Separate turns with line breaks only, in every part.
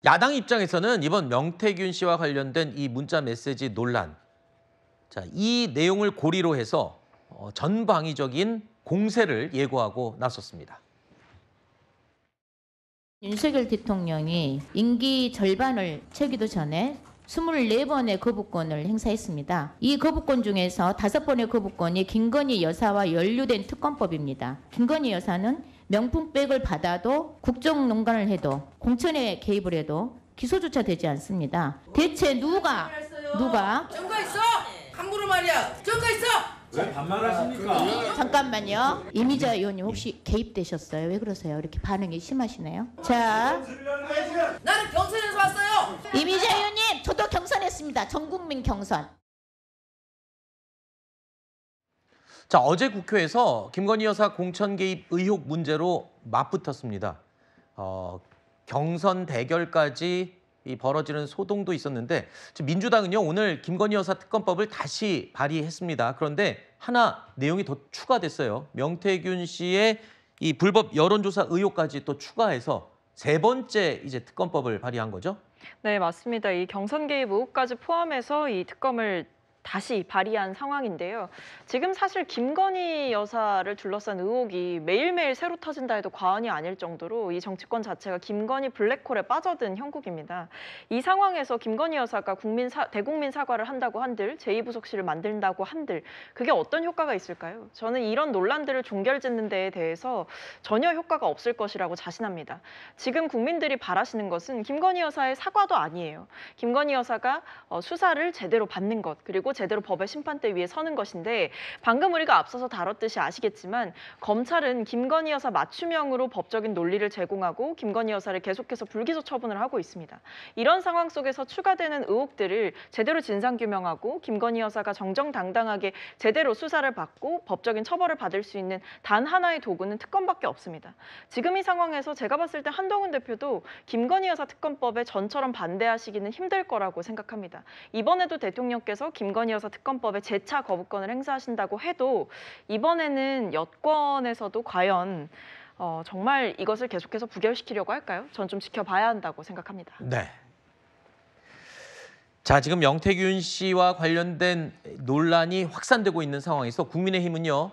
야당 입장에서는 이번 명태균 씨와 관련된 이 문자 메시지 논란, 이 내용을 고리로 해서 전방위적인 공세를 예고하고 나섰습니다.
윤석열 대통령이 임기 절반을 채우기도 전에 24번의 거부권을 행사했습니다. 이 거부권 중에서 5번의 거부권이 김건희 여사와 연루된 특검법입니다. 김건희 여사는 명품백을 받아도 국정농단을 해도 공천에 개입을 해도 기소조차 되지 않습니다. 대체 누가
증거 있어? 함부로 말이야. 증거 있어?
왜 반말하십니까?
잠깐만요. 이미자 의원님 혹시 개입되셨어요? 왜 그러세요? 이렇게 반응이 심하시네요. 자,
나는 경선에서 왔어요.
이미자 의원님, 저도 경선했습니다. 전국민 경선.
어제 국회에서 김건희 여사 공천 개입 의혹 문제로 맞붙었습니다. 경선 대결까지 벌어지는 소동도 있었는데 민주당은요 오늘 김건희 여사 특검법을 다시 발의했습니다. 그런데 하나 내용이 더 추가됐어요. 명태균 씨의 이 불법 여론조사 의혹까지 또 추가해서 3번째 이제 특검법을 발의한 거죠?
네, 맞습니다. 이 경선 개입 의혹까지 포함해서 이 특검을 다시 발의한 상황인데요. 지금 사실 김건희 여사를 둘러싼 의혹이 매일매일 새로 터진다 해도 과언이 아닐 정도로 이 정치권 자체가 김건희 블랙홀에 빠져든 형국입니다. 이 상황에서 김건희 여사가 대국민 사과를 한다고 한들, 제2부속실을 만든다고 한들 그게 어떤 효과가 있을까요? 저는 이런 논란들을 종결짓는 데에 대해서 전혀 효과가 없을 것이라고 자신합니다. 지금 국민들이 바라시는 것은 김건희 여사의 사과도 아니에요. 김건희 여사가 수사를 제대로 받는 것, 그리고 제대로 법의 심판대 위에 서는 것인데 방금 우리가 앞서서 다뤘듯이 아시겠지만 검찰은 김건희 여사 맞춤형으로 법적인 논리를 제공하고 김건희 여사를 계속해서 불기소 처분을 하고 있습니다. 이런 상황 속에서 추가되는 의혹들을 제대로 진상규명하고 김건희 여사가 정정당당하게 제대로 수사를 받고 법적인 처벌을 받을 수 있는 단 하나의 도구는 특검밖에 없습니다. 지금 이 상황에서 제가 봤을 때 한동훈 대표도 김건희 여사 특검법에 전처럼 반대하시기는 힘들 거라고 생각합니다. 이번에도 대통령께서 김건희 여사 특검법에 재차 거부권을 행사하신다고 해도 이번에는 여권에서도 과연 정말 이것을 계속해서 부결시키려고 할까요? 전 좀 지켜봐야 한다고 생각합니다.
네. 지금 명태균 씨와 관련된 논란이 확산되고 있는 상황에서 국민의힘은요,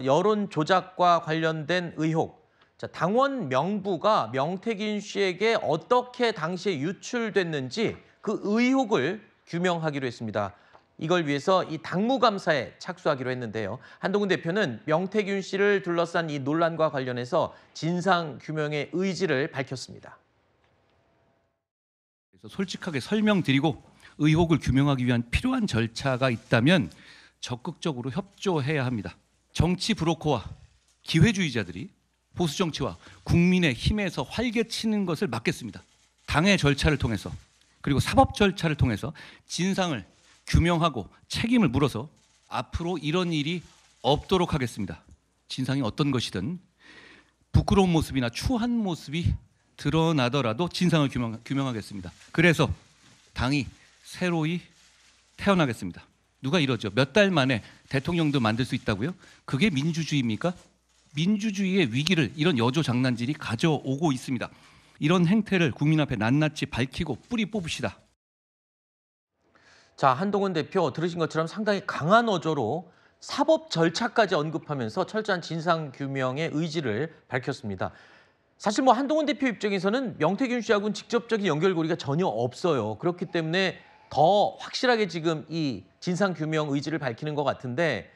여론 조작과 관련된 의혹, 당원 명부가 명태균 씨에게 어떻게 당시에 유출됐는지 그 의혹을 규명하기로 했습니다. 이걸 위해서 이 당무감사에 착수하기로 했는데요. 한동훈 대표는 명태균 씨를 둘러싼 이 논란과 관련해서 진상규명의 의지를 밝혔습니다.
솔직하게 설명드리고 의혹을 규명하기 위한 필요한 절차가 있다면 적극적으로 협조해야 합니다. 정치 브로커와 기회주의자들이 보수 정치와 국민의 힘에서 활개치는 것을 막겠습니다. 당의 절차를 통해서 그리고 사법 절차를 통해서 진상을 규명하고 책임을 물어서 앞으로 이런 일이 없도록 하겠습니다. 진상이 어떤 것이든 부끄러운 모습이나 추한 모습이 드러나더라도 진상을 규명하겠습니다. 그래서 당이 새로이 태어나겠습니다. 누가 이러죠? 몇 달 만에 대통령도 만들 수 있다고요? 그게 민주주의입니까? 민주주의의 위기를 이런 여조장난질이 가져오고 있습니다. 이런 행태를 국민 앞에 낱낱이 밝히고 뿌리 뽑읍시다.
한동훈 대표 들으신 것처럼 상당히 강한 어조로 사법 절차까지 언급하면서 철저한 진상규명의 의지를 밝혔습니다. 사실 한동훈 대표 입장에서는 명태균 씨하고는 직접적인 연결고리가 전혀 없어요. 그렇기 때문에 더 확실하게 지금 이 진상규명 의지를 밝히는 것 같은데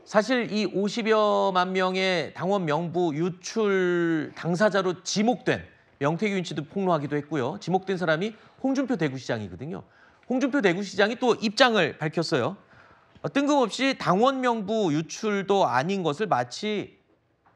사실 이 50여만 명의 당원 명부 유출 당사자로 지목된 명태균 씨도 폭로하기도 했고요. 지목된 사람이 홍준표 대구시장이거든요. 홍준표 대구시장이 또 입장을 밝혔어요. 뜬금없이 당원 명부 유출도 아닌 것을 마치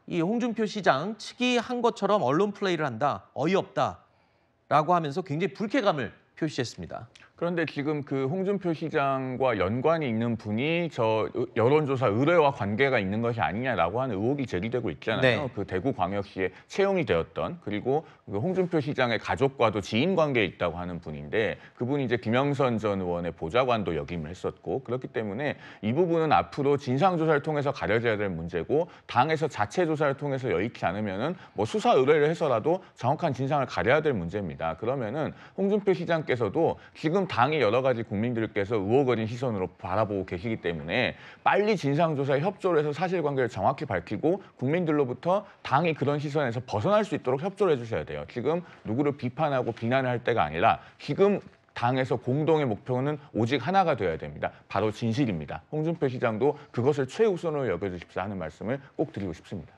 이 홍준표 시장 측이 한 것처럼 언론 플레이를 한다. 어이없다라고 하면서 굉장히 불쾌감을 표시했습니다.
그런데 지금 그 홍준표 시장과 연관이 있는 분이 저 여론조사 의뢰와 관계가 있는 것이 아니냐라고 하는 의혹이 제기되고 있잖아요.
네.
그 대구광역시에 채용이 되었던 그리고 그 홍준표 시장의 가족과도 지인 관계에 있다고 하는 분인데 그분이 이제 김영선 전 의원의 보좌관도 역임을 했었고 그렇기 때문에 이 부분은 앞으로 진상조사를 통해서 가려져야 될 문제고 당에서 자체 조사를 통해서 여의치 않으면은 뭐 수사 의뢰를 해서라도 정확한 진상을 가려야 될 문제입니다. 그러면은 홍준표 시장께서도 지금 당의 여러 가지 국민들께서 의혹 어린 시선으로 바라보고 계시기 때문에 빨리 진상조사에 협조를 해서 사실관계를 정확히 밝히고 국민들로부터 당이 그런 시선에서 벗어날 수 있도록 협조를 해주셔야 돼요. 지금 누구를 비판하고 비난을 할 때가 아니라 지금 당에서 공동의 목표는 오직 하나가 되어야 됩니다. 바로 진실입니다. 홍준표 시장도 그것을 최우선으로 여겨주십사 하는 말씀을 꼭 드리고 싶습니다.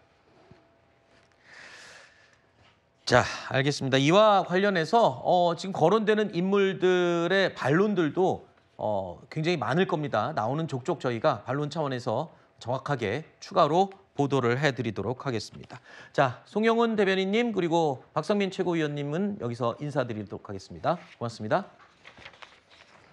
자, 알겠습니다. 이와 관련해서 지금 거론되는 인물들의 반론들도 굉장히 많을 겁니다. 나오는 족족 저희가 반론 차원에서 정확하게 추가로 보도를 해드리도록 하겠습니다. 자, 송영훈 대변인님 그리고 박성민 최고위원님은 여기서 인사드리도록 하겠습니다. 고맙습니다.